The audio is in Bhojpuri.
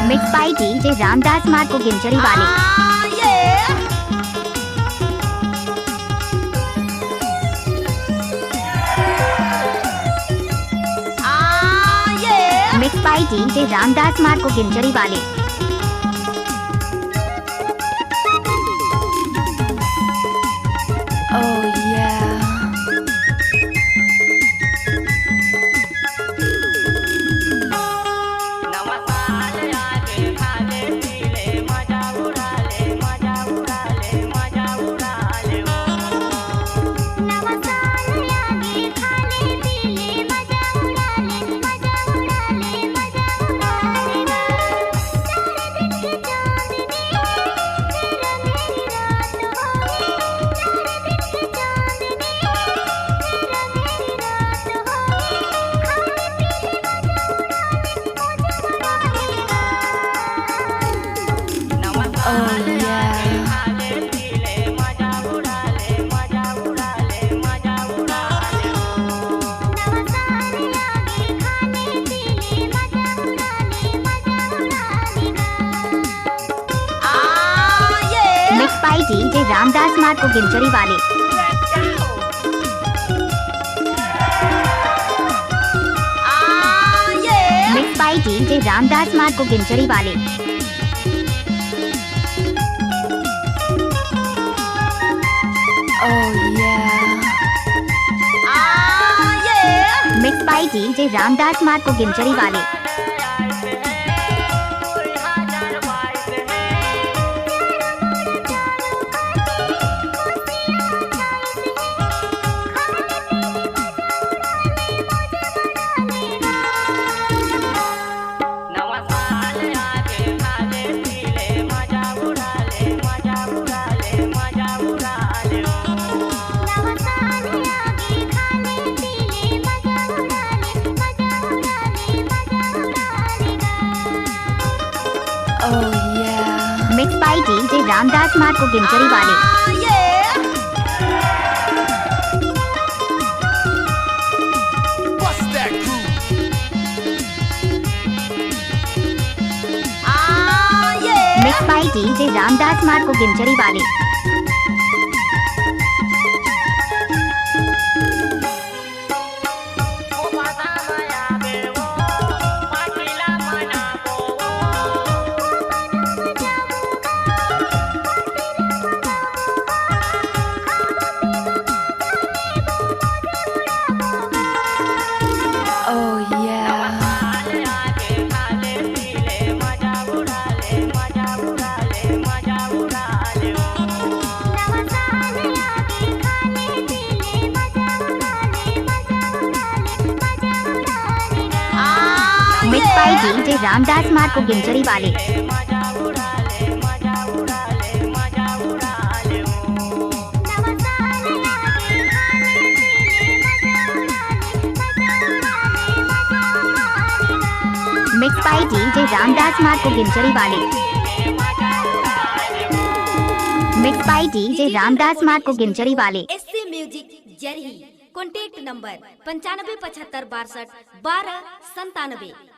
Mix by DJ Ramdas Marko Ginjri वाले। Mix by DJ Ramdas Marko Ginjri वाले। डीजे रामदास मार्को गिंजरी वाले। Mix by DJ Ramdas Marko Ginjri वाले। Mix by DJ Ramdas Marko Ginjri वाले। Mix by DJ Ramdas Marko Ginjri वाले। Mix by DJ Ramdas Marko Ginjri वाले। Mix by DJ Ramdas Marko Ginjri वाले। Mix by DJ Ramdas Marko Ginjri वाले। Mix by DJ Ramdas Marko Ginjri वाले। SC music Jarhi. Contact number 9575621297।